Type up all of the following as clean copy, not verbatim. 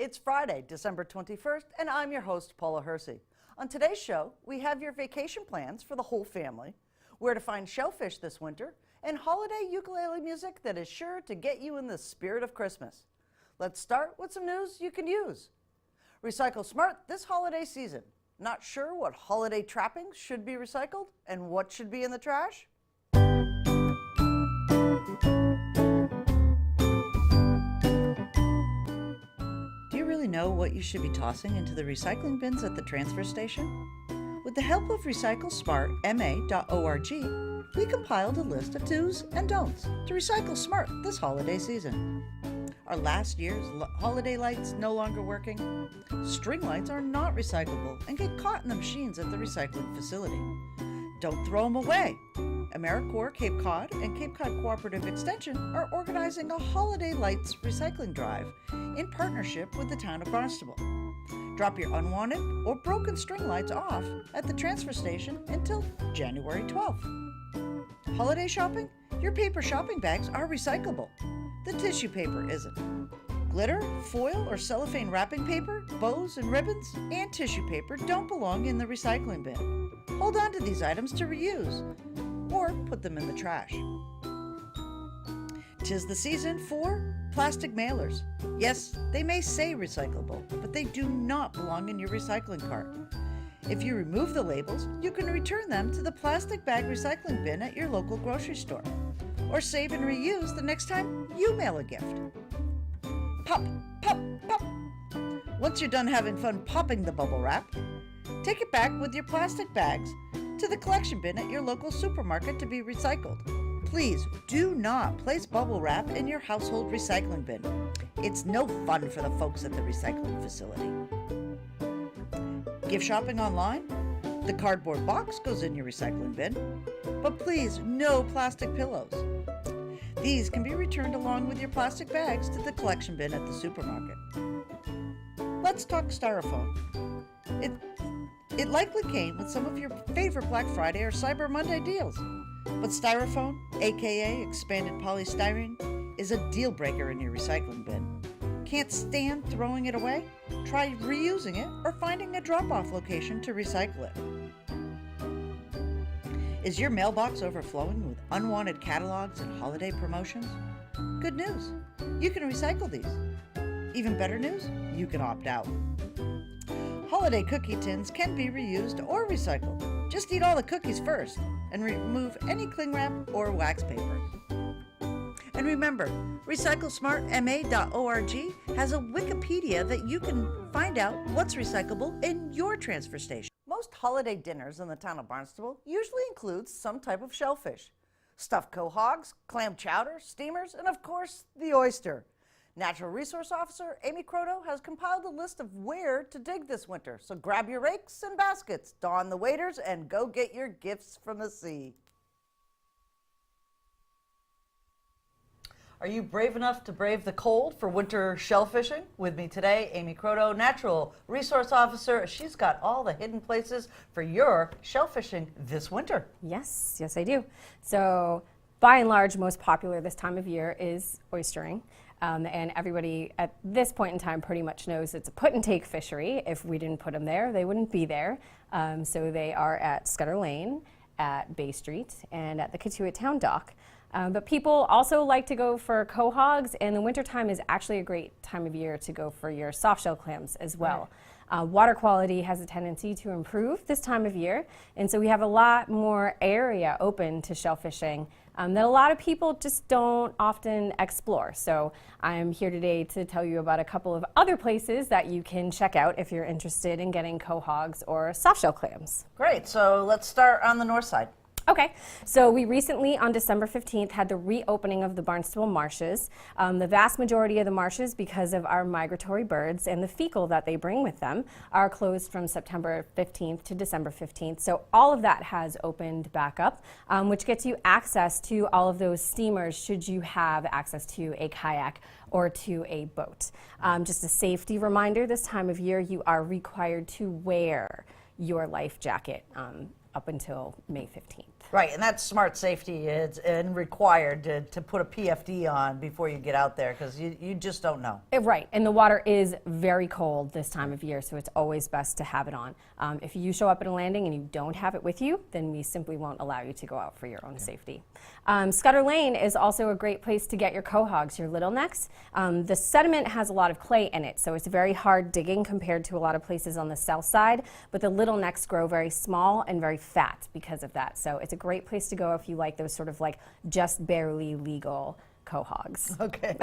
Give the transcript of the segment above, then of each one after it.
It's Friday, December 21st, and I'm your host, Paula Hersey. On today's show, we have your vacation plans for the whole family, where to find shellfish this winter, and holiday ukulele music that is sure to get you in the spirit of Christmas. Let's start with some news you can use. Recycle smart this holiday season. Not sure what holiday trappings should be recycled and what should be in the trash? Do you really know what you should be tossing into the recycling bins at the transfer station? With the help of RecycleSmartMA.org, we compiled a list of do's and don'ts to recycle smart this holiday season. Are last year's holiday lights no longer working? String lights are not recyclable and get caught in the machines at the recycling facility. Don't throw them away. AmeriCorps Cape Cod and Cape Cod Cooperative Extension are organizing a holiday lights recycling drive in partnership with the town of Barnstable. Drop your unwanted or broken string lights off at the transfer station until January 12th. Holiday shopping? Your paper shopping bags are recyclable. The tissue paper isn't. Glitter, foil, or cellophane wrapping paper, bows and ribbons, and tissue paper don't belong in the recycling bin. Hold on to these items to reuse or put them in the trash. 'Tis the season for plastic mailers. Yes, they may say recyclable, but they do not belong in your recycling cart. If you remove the labels, you can return them to the plastic bag recycling bin at your local grocery store, or save and reuse the next time you mail a gift. Pop, pop, pop. Once you're done having fun popping the bubble wrap, take it back with your plastic bags to the collection bin at your local supermarket to be recycled. Please do not place bubble wrap in your household recycling bin. It's no fun for the folks at the recycling facility. Gift shopping online? The cardboard box goes in your recycling bin, but please, no plastic pillows. These can be returned along with your plastic bags to the collection bin at the supermarket. Let's talk styrofoam. It likely came with some of your favorite Black Friday or Cyber Monday deals, but styrofoam, aka expanded polystyrene, is a deal breaker in your recycling bin. Can't stand throwing it away? Try reusing it or finding a drop-off location to recycle it. Is your mailbox overflowing with unwanted catalogs and holiday promotions? Good news, you can recycle these. Even better news, you can opt out. Holiday cookie tins can be reused or recycled. Just eat all the cookies first and remove any cling wrap or wax paper. And remember, RecycleSmartMA.org has a Wikipedia that you can find out what's recyclable in your transfer station. Most holiday dinners in the town of Barnstable usually include some type of shellfish. Stuffed quahogs, clam chowder, steamers, and of course, the oyster. Natural Resource Officer Amy Croto has compiled a list of where to dig this winter, so grab your rakes and baskets, don the waders, and go get your gifts from the sea. Are you brave enough to brave the cold for winter shellfishing? With me today, Amy Croto, Natural Resource Officer. She's got all the hidden places for your shellfishing this winter. Yes, I do. So by and large, most popular this time of year is oystering. And everybody at this point in time pretty much knows it's a put and take fishery. If we didn't put them there, they wouldn't be there. So they are at Scudder Lane, at Bay Street, and at the Katuitt Town Dock. But people also like to go for quahogs, and the wintertime is actually a great time of year to go for your soft shell clams as well. Water quality has a tendency to improve this time of year, and so we have a lot more area open to shellfishing that a lot of people just don't often explore. So I'm here today to tell you about a couple of other places that you can check out if you're interested in getting quahogs or soft shell clams. Great, so let's start on the north side. Okay, so we recently on December 15th had the reopening of the Barnstable marshes. The vast majority of the marshes, because of our migratory birds and the fecal that they bring with them, are closed from September 15th to December 15th. So all of that has opened back up, which gets you access to all of those steamers should you have access to a kayak or to a boat. Just a safety reminder, this time of year you are required to wear your life jacket up until May 15th. Right, and that's smart safety and required to put a PFD on before you get out there because you just don't know. Right, and the water is very cold this time of year, so it's always best to have it on. If you show up at a landing and you don't have it with you, then we simply won't allow you to go out for your own safety. Scudder Lane is also a great place to get your quahogs, your little necks. The sediment has a lot of clay in it, so it's very hard digging compared to a lot of places on the south side, but the little necks grow very small and very fat because of that. So it's a great place to go if you like those sort of like just barely legal quahogs. Okay.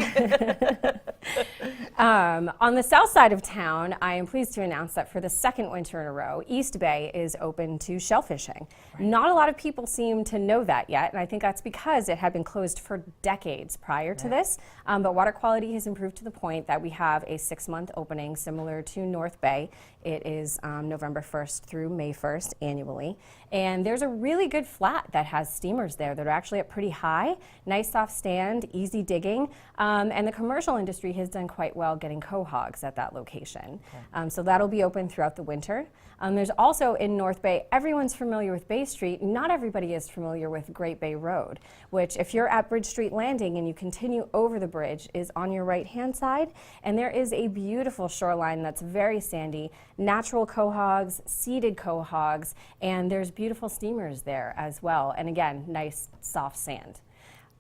On the south side of town, I am pleased to announce that for the second winter in a row, East Bay is open to shellfishing. Right. Not a lot of people seem to know that yet, and I think that's because it had been closed for decades prior to this. But water quality has improved to the point that we have a 6-month opening similar to North Bay. It is November 1st through May 1st annually. And there's a really good flat that has steamers there that are actually at pretty high, nice soft stand, easy digging, and the commercial industry has done quite well getting quahogs at that location. Okay. So that'll be open throughout the winter. There's also in North Bay, everyone's familiar with Bay Street. Not everybody is familiar with Great Bay Road, which if you're at Bridge Street Landing and you continue over the bridge is on your right-hand side. And there is a beautiful shoreline that's very sandy, natural quahogs, seeded quahogs, and there's beautiful steamers there as well. And again, nice soft sand.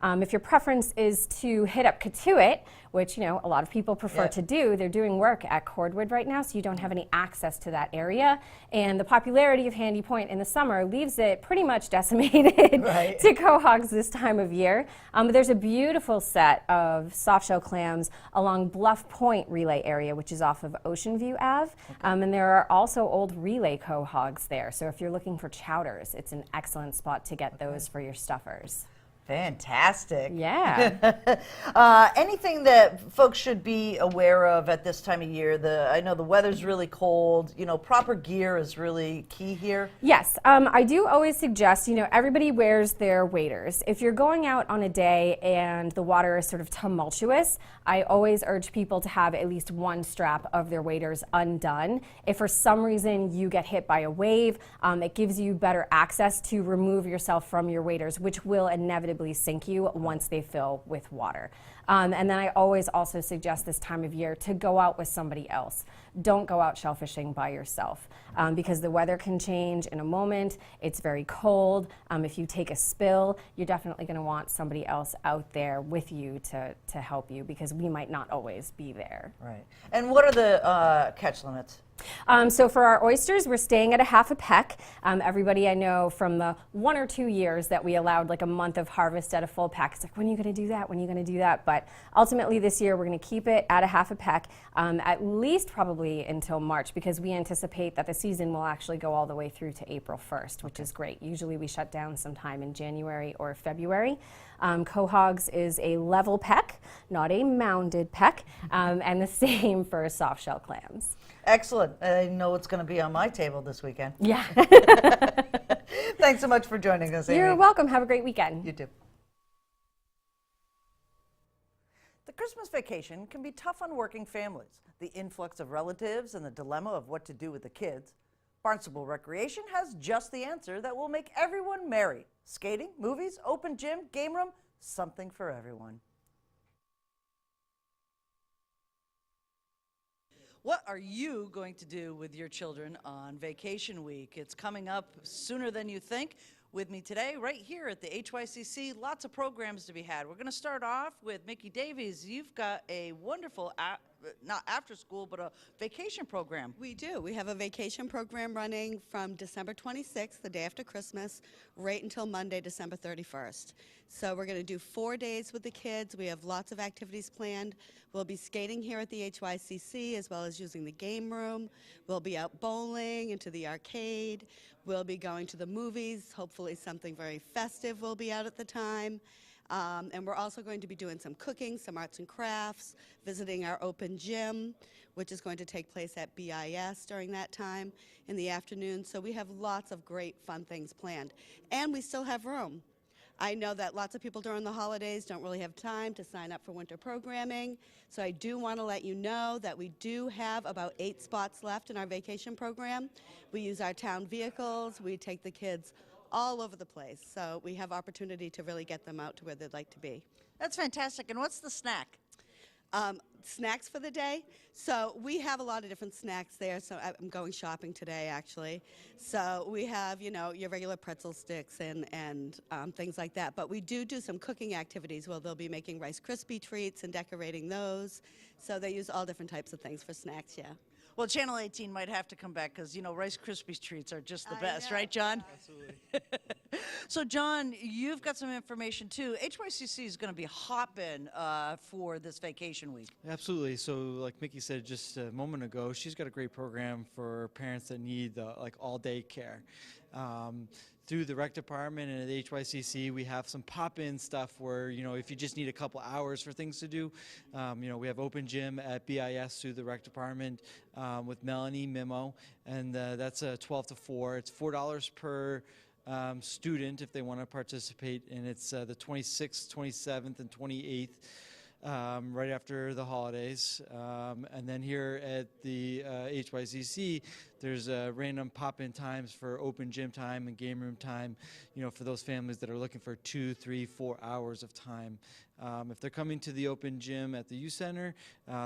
If your preference is to hit up Cotuit, which a lot of people prefer to do, they're doing work at Cordwood right now, so you don't have any access to that area. And the popularity of Handy Point in the summer leaves it pretty much decimated to quahogs this time of year. But there's a beautiful set of softshell clams along Bluff Point Relay area, which is off of Ocean View Ave. And there are also old relay quahogs there. So if you're looking for chowders, it's an excellent spot to get those for your stuffers. Fantastic. Yeah. Anything that folks should be aware of at this time of year? I know the weather's really cold. Proper gear is really key here. Yes. I do always suggest, everybody wears their waders. If you're going out on a day and the water is sort of tumultuous, I always urge people to have at least one strap of their waders undone. If for some reason you get hit by a wave, it gives you better access to remove yourself from your waders, which will inevitably sink you once they fill with water. And then I always also suggest this time of year to go out with somebody else. Don't go out shellfishing by yourself because the weather can change in a moment. It's very cold. If you take a spill, you're definitely going to want somebody else out there with you to help you because we might not always be there. Right. And what are the catch limits? So for our oysters, we're staying at a half a peck. Everybody I know from the 1 or 2 years that we allowed like a month of harvest at a full peck, it's like, when are you going to do that? When are you going to do that? But ultimately this year, we're going to keep it at a half a peck, at least probably until March, because we anticipate that the season will actually go all the way through to April 1st, which is great. Usually we shut down sometime in January or February. Quahogs is a level peck, not a mounded peck, and the same for soft shell clams. Excellent. I know it's going to be on my table this weekend. Yeah. Thanks so much for joining us, Amy. You're welcome. Have a great weekend. You too. The Christmas vacation can be tough on working families. The influx of relatives and the dilemma of what to do with the kids. Barnstable Recreation has just the answer that will make everyone merry. Skating, movies, open gym, game room, something for everyone. What are you going to do with your children on vacation week? It's coming up sooner than you think. With me today, right here at the HYCC, lots of programs to be had. We're going to start off with Mickey Davies. You've got a wonderful, not after school, but a vacation program. We do. We have a vacation program running from December 26th, the day after Christmas, right until Monday, December 31st. So we're going to do 4 days with the kids. We have lots of activities planned. We'll be skating here at the HYCC as well as using the game room. We'll be out bowling, into the arcade. We'll be going to the movies. Hopefully something very festive will be out at the time. And we're also going to be doing some cooking, some arts and crafts, visiting our open gym, which is going to take place at BIS during that time in the afternoon. So we have lots of great fun things planned. And we still have room. I know that lots of people during the holidays don't really have time to sign up for winter programming, so I do want to let you know that we do have about 8 spots left in our vacation program. We use our town vehicles. We take the kids all over the place. So we have opportunity to really get them out to where they'd like to be. That's fantastic. And what's the snack? Snacks for the day. So we have a lot of different snacks there. So I'm going shopping today, actually. So we have, you know, your regular pretzel sticks and things like that. But we do some cooking activities where they'll be making Rice Krispie treats and decorating those. So they use all different types of things for snacks, yeah. Well, Channel 18 might have to come back because, you know, Rice Krispies treats are just the I best, know. right, John? Absolutely. So, John, you've got some information, too. HYCC is going to be hopping for this vacation week. Absolutely. So, like Mickey said just a moment ago, she's got a great program for parents that need like all-day care. Through the rec department and at HYCC, we have some pop-in stuff where, you know, if you just need a couple hours for things to do, you know, we have open gym at BIS through the rec department with Melanie Mimo, and that's 12 to 4. It's $4 per student if they want to participate, and it's the 26th, 27th, and 28th. Right after the holidays. And then here at the HYCC, there's random pop-in times for open gym time and game room time, you know, for those families that are looking for 2, 3, 4 hours of time. If they're coming to the open gym at the youth center,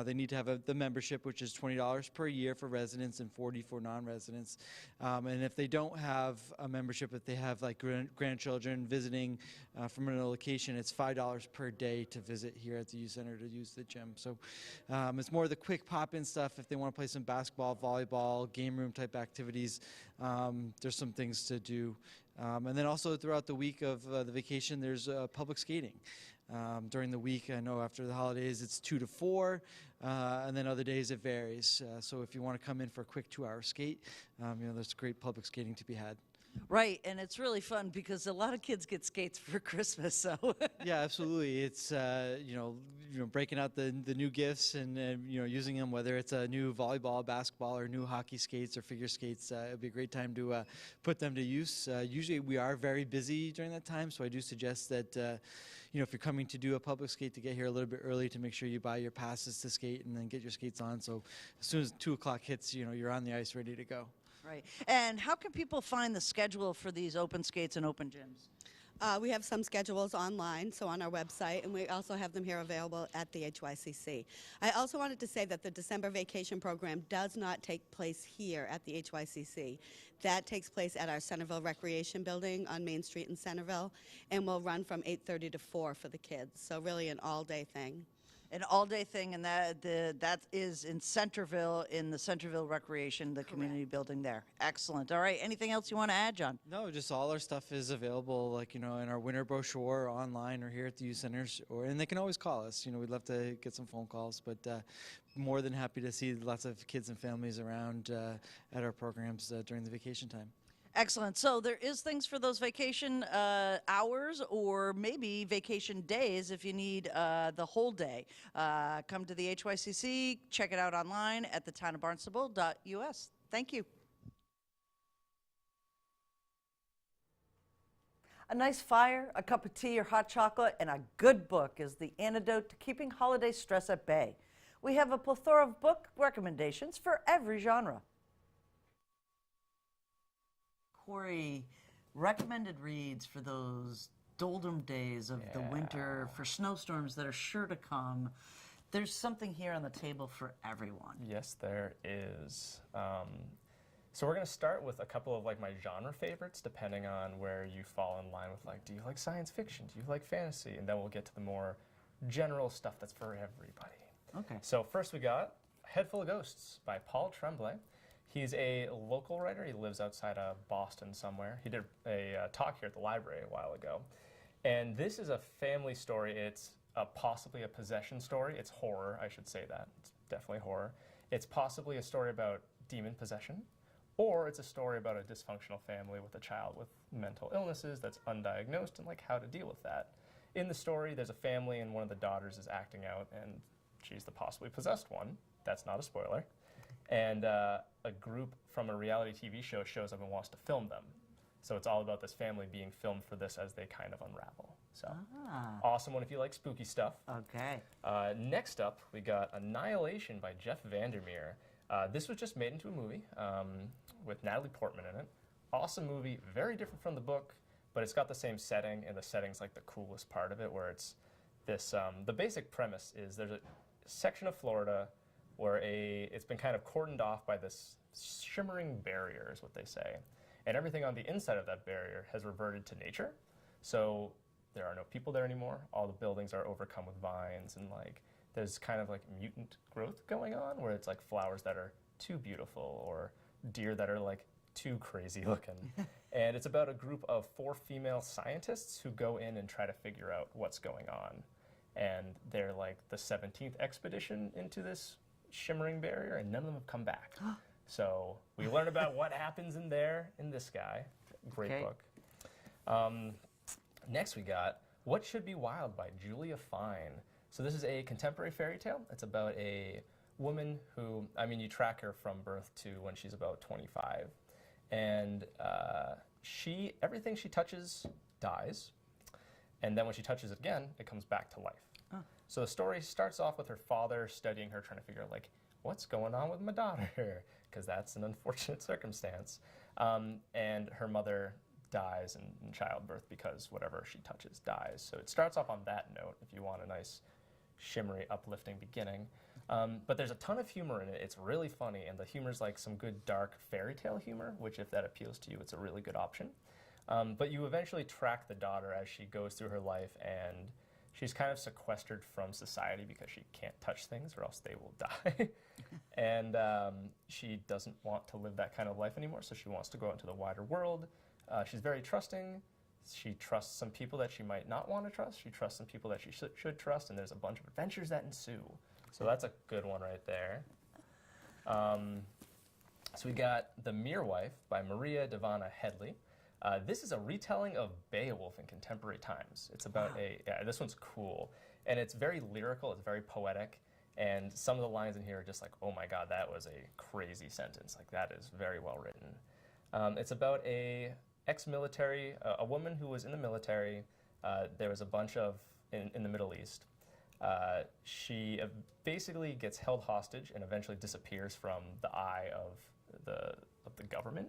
they need to have the membership, which is $20 per year for residents and $40 for non-residents. And if they don't have a membership, if they have like grandchildren visiting from another location, it's $5 per day to visit here at the youth center to use the gym. So it's more of the quick pop-in stuff. If they want to play some basketball, volleyball, game room type activities, there's some things to do. And then also throughout the week of the vacation, there's public skating. During the week, I know after the holidays it's 2 to 4, and then other days it varies. So if you want to come in for a quick 2-hour skate, you know, there's great public skating to be had. Right, and it's really fun because a lot of kids get skates for Christmas, so. Yeah, absolutely. It's you know breaking out the new gifts and you know using them, whether it's a new volleyball, basketball, or new hockey skates or figure skates. It'd be a great time to put them to use. Usually we are very busy during that time, so I do suggest that you know if you're coming to do a public skate, to get here a little bit early to make sure you buy your passes to skate and then get your skates on. So as soon as 2 o'clock hits, you know you're on the ice ready to go. Right. And how can people find the schedule for these open skates and open gyms? We have some schedules online, so on our website, and we also have them here available at the HYCC. I also wanted to say that the December vacation program does not take place here at the HYCC. That takes place at our Centerville Recreation Building on Main Street in Centerville, and will run from 8:30 to 4 for the kids, so really an all-day thing. An all-day thing, and that is in Centerville, in the Centerville Recreation, the community building there. Excellent. All right. Anything else you want to add, John? No, just all our stuff is available, like, you know, in our winter brochure or online or here at the youth centers, and they can always call us. You know, we'd love to get some phone calls, but more than happy to see lots of kids and families around at our programs during the vacation time. Excellent. So there is things for those vacation hours or maybe vacation days if you need the whole day. Come to the HYCC, check it out online at thetownofbarnstable.us. Thank you. A nice fire, a cup of tea or hot chocolate, and a good book is the antidote to keeping holiday stress at bay. We have a plethora of book recommendations for every genre. Corey, recommended reads for those doldrum days of the winter, for snowstorms that are sure to come. There's something here on the table for everyone. Yes, there is. So we're going to start with a couple of like my genre favorites, depending on where you fall in line with, like, do you like science fiction? Do you like fantasy? And then we'll get to the more general stuff that's for everybody. Okay. So first we got Head Full of Ghosts by Paul Tremblay. He's a local writer. He lives outside of Boston somewhere. He did a talk here at the library a while ago. And this is a family story. It's possibly a possession story. It's horror, I should say that. It's definitely horror. It's possibly a story about demon possession, or it's a story about a dysfunctional family with a child with mental illnesses that's undiagnosed and like how to deal with that. In the story, there's a family and one of the daughters is acting out and she's the possibly possessed one. That's not a spoiler. And a group from a reality TV show shows up and wants to film them. So it's all about this family being filmed for this as they kind of unravel. So awesome one if you like spooky stuff. Okay. Next up, we got Annihilation by Jeff Vandermeer. This was just made into a movie with Natalie Portman in it. awesome movie, very different from the book, but it's got the same setting, and the setting's like the coolest part of it, where it's this, the basic premise is there's a section of Florida where it's been kind of cordoned off by this shimmering barrier, is what they say. And everything on the inside of that barrier has reverted to nature. So there are no people there anymore. All the buildings are overcome with vines, and like there's kind of like mutant growth going on, where it's like flowers that are too beautiful or deer that are like too crazy looking. And it's about a group of 4 female scientists who go in and try to figure out what's going on. And they're like the 17th expedition into this shimmering barrier, and none of them have come back. So we learn about what happens in there in this guy. Great Okay. book. Next we got What Should Be Wild by Julia Fine. So this is a contemporary fairy tale. It's about a woman who, I mean, you track her from birth to when she's about 25. And everything she touches dies. And then when she touches it again, it comes back to life. So the story starts off with her father studying her, trying to figure out, like, what's going on with my daughter? Because that's an unfortunate circumstance. And her mother dies in childbirth because whatever she touches dies. So it starts off on that note, if you want a nice, shimmery, uplifting beginning. But there's a ton of humor in it. It's really funny, and the humor's like some good dark fairy tale humor, which if that appeals to you, it's a really good option. But you eventually track the daughter as she goes through her life, and she's kind of sequestered from society because she can't touch things or else they will die. And she doesn't want to live that kind of life anymore, so she wants to go out into the wider world. She's very trusting. She trusts some people that she might not want to trust. She trusts some people that she should trust, and there's a bunch of adventures that ensue. So that's a good one right there. So we got The Mere Wife by Maria Devana Headley. This is a retelling of Beowulf in contemporary times. It's about this one's cool. And it's very lyrical, it's very poetic. And some of the lines in here are just like, oh my God, that was a crazy sentence. Like, that is very well written. It's about a ex-military, a woman who was in the military. There was a bunch of, in the Middle East. She basically gets held hostage and eventually disappears from the eye of the government,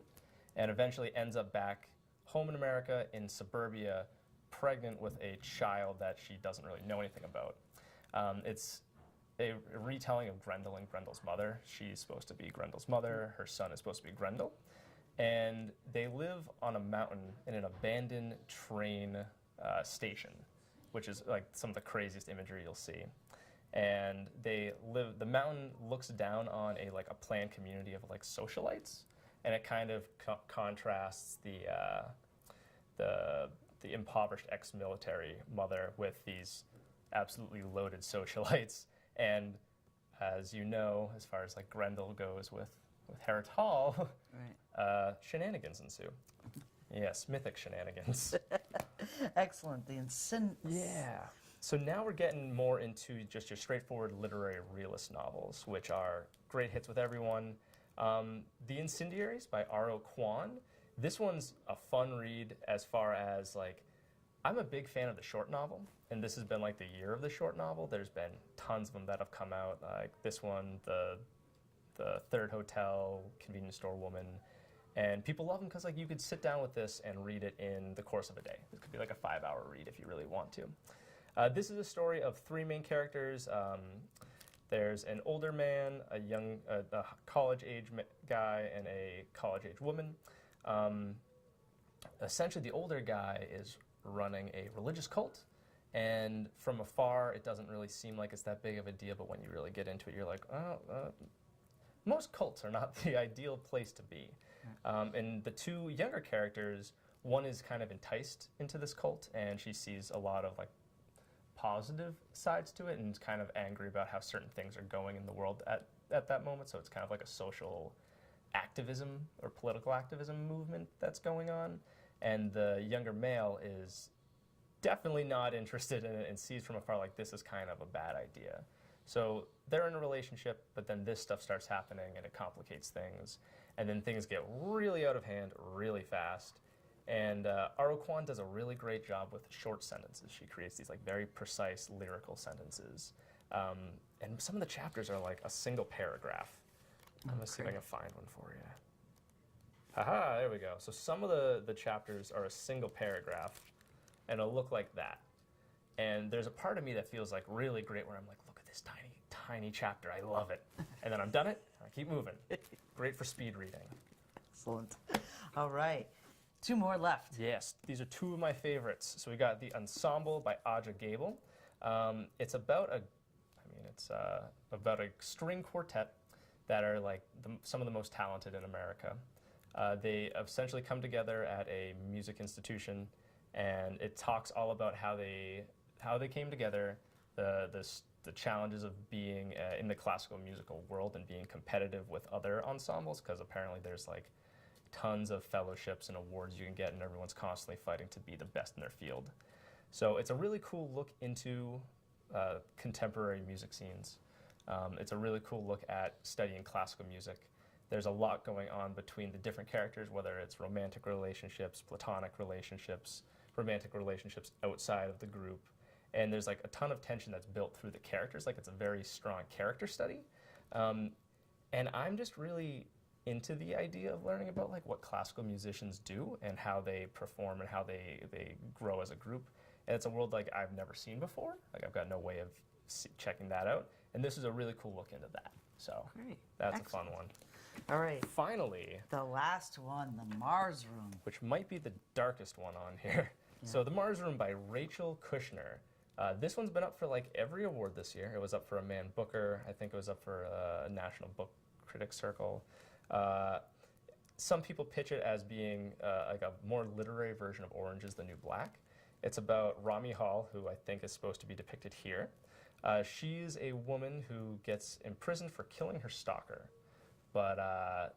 and eventually ends up back home in America in suburbia, pregnant with a child that she doesn't really know anything about. It's a retelling of Grendel and Grendel's mother. She's supposed to be Grendel's mother. Her son is supposed to be Grendel. And they live on a mountain in an abandoned train station, which is like some of the craziest imagery you'll see. And the mountain looks down on a planned community of like socialites, and it kind of contrasts the impoverished ex-military mother with these absolutely loaded socialites. And as you know, as far as like Grendel goes with Harriet Hall, shenanigans ensue. Yes, mythic shenanigans. Excellent. The Yeah. So now we're getting more into just your straightforward literary realist novels, which are great hits with everyone. The Incendiaries by R.O. Kwon. This one's a fun read as far as like, I'm a big fan of the short novel, and this has been like the year of the short novel. There's been tons of them that have come out, like this one, the Third Hotel, Convenience Store Woman. And people love them because like you could sit down with this and read it in the course of a day. It could be like a 5-hour read if you really want to. This is a story of 3 main characters. There's an older man, a college-age guy, and a college-age woman. Essentially, the older guy is running a religious cult, and from afar, it doesn't really seem like it's that big of a deal, but when you really get into it, you're like, oh, most cults are not the ideal place to be. And the 2 younger characters, one is kind of enticed into this cult, and she sees a lot of like positive sides to it, and is kind of angry about how certain things are going in the world at that moment. So it's kind of like a social activism or political activism movement that's going on. And the younger male is definitely not interested in it and sees from afar like this is kind of a bad idea. So they're in a relationship, but then this stuff starts happening and it complicates things. And then things get really out of hand really fast. And R.O. Kwon does a really great job with short sentences. She creates these like very precise lyrical sentences. And some of the chapters are like a single paragraph. I'm going to see if I can find one for you. Haha, there we go. So some of the chapters are a single paragraph, and it'll look like that. And there's a part of me that feels like really great where I'm like, look at this tiny, tiny chapter. I love it. And then I'm done it, and I keep moving. Great for speed reading. Excellent. All right. 2 more left. Yes, these are 2 of my favorites. So we got The Ensemble by Aja Gabel. It's about a string quartet that are like some of the most talented in America. They essentially come together at a music institution, and it talks all about how they came together, the challenges of being in the classical musical world and being competitive with other ensembles, because apparently there's like tons of fellowships and awards you can get, and everyone's constantly fighting to be the best in their field. So it's a really cool look into contemporary music scenes. It's a really cool look at studying classical music. There's a lot going on between the different characters, whether it's romantic relationships, platonic relationships, romantic relationships outside of the group. And there's like a ton of tension that's built through the characters. Like it's a very strong character study. And I'm just really into the idea of learning about like what classical musicians do and how they perform and how they grow as a group. And it's a world like I've never seen before. Like I've got no way of checking that out. And this is a really cool look into that. So Great. that's Excellent. a fun one. All right. Finally, The last one, The Mars Room. which might be the darkest one on here. So The Mars Room by Rachel Kushner. This one's been up for like every award this year. It was up for a Man Booker. I think it was up for a National Book Critics Circle. Some people pitch it as being like a more literary version of Orange is the New Black. It's about Rami Hall, who I think is supposed to be depicted here. She's a woman who gets imprisoned for killing her stalker, but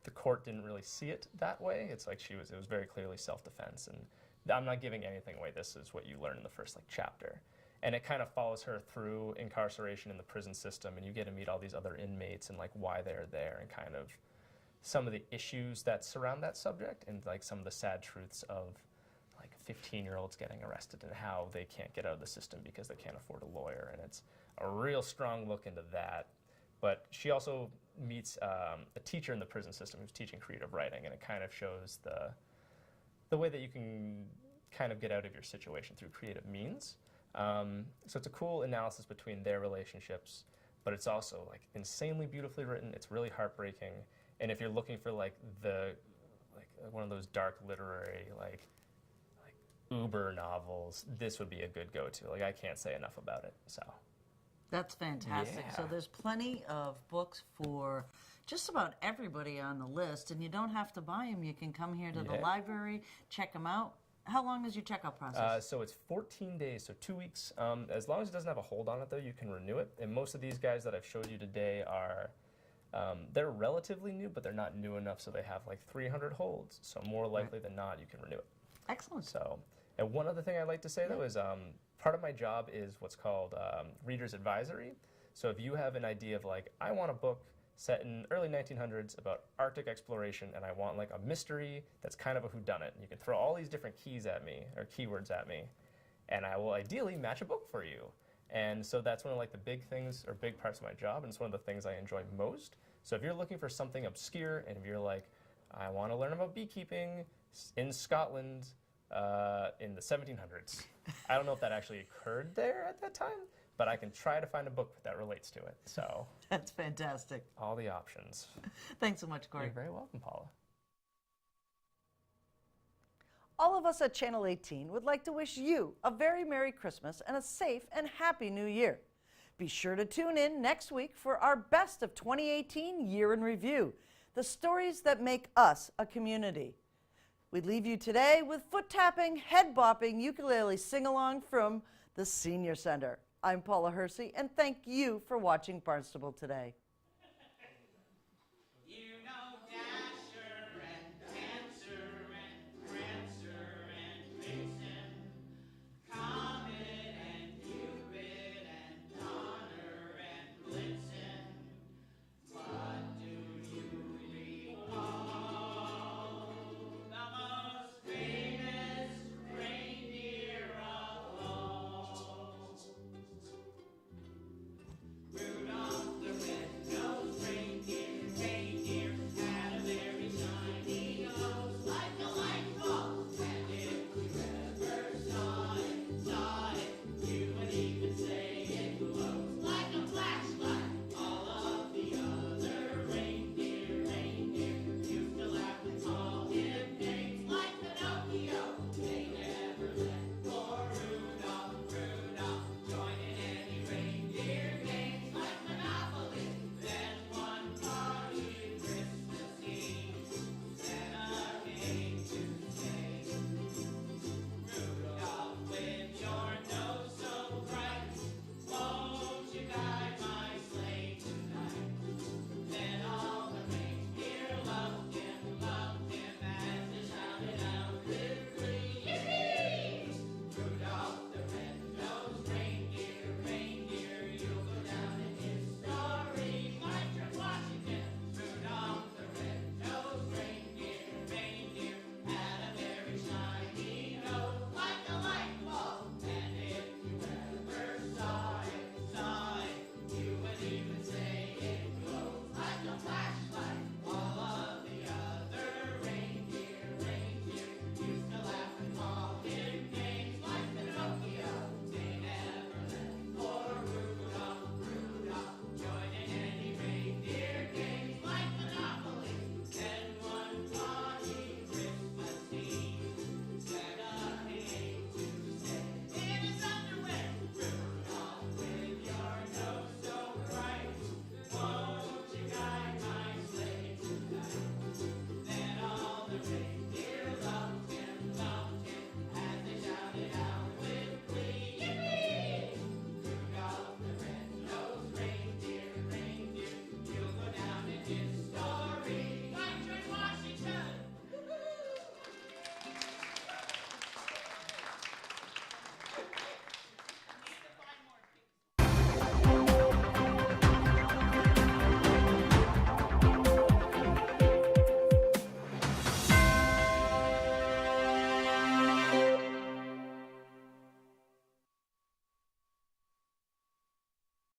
the court didn't really see it that way. It's like it was very clearly self-defense, and I'm not giving anything away. This is what you learn in the first chapter. And it kind of follows her through incarceration in the prison system, and you get to meet all these other inmates and like why they're there and kind of some of the issues that surround that subject and like some of the sad truths of like 15-year-olds getting arrested and how they can't get out of the system because they can't afford a lawyer. And it's a real strong look into that. But she also meets a teacher in the prison system who's teaching creative writing, and it kind of shows the way that you can kind of get out of your situation through creative means. So it's a cool analysis between their relationships, but it's also like insanely beautifully written. It's really heartbreaking. And if you're looking for like one of those dark literary like uber novels, this would be a good go-to. Like I can't say enough about it. So That's fantastic. Yeah. So there's plenty of books for just about everybody on the list, and you don't have to buy them. You can come here to the Yeah. library, check them out. How long is your checkout process? So it's 14 days, so 2 weeks. As long as it doesn't have a hold on it, though, you can renew it. And most of these guys that I've showed you today are, they're relatively new, but they're not new enough, so they have like 300 holds. So more likely than not, you can renew it. Excellent. So, and one other thing I'd like to say, though, is part of my job is what's called Reader's Advisory. So if you have an idea of like, I want a book set in early 1900s about Arctic exploration, and I want like a mystery that's kind of a whodunit. You can throw all these different keys at me, or keywords at me, and I will ideally match a book for you. And so that's one of like the big things, or big parts of my job, and it's one of the things I enjoy most. So if you're looking for something obscure, and if you're like, I want to learn about beekeeping in Scotland in the 1700s, I don't know if that actually occurred there at that time, but I can try to find a book that relates to it. So That's fantastic. all the options. Thanks so much, Corey. You're very welcome, Paula. All of us at Channel 18 would like to wish you a very Merry Christmas and a safe and Happy New Year. Be sure to tune in next week for our Best of 2018 Year in Review, the stories that make us a community. We leave you today with foot-tapping, head-bopping ukulele sing-along from the Senior Center. I'm Paula Hersey, and thank you for watching Barnstable Today.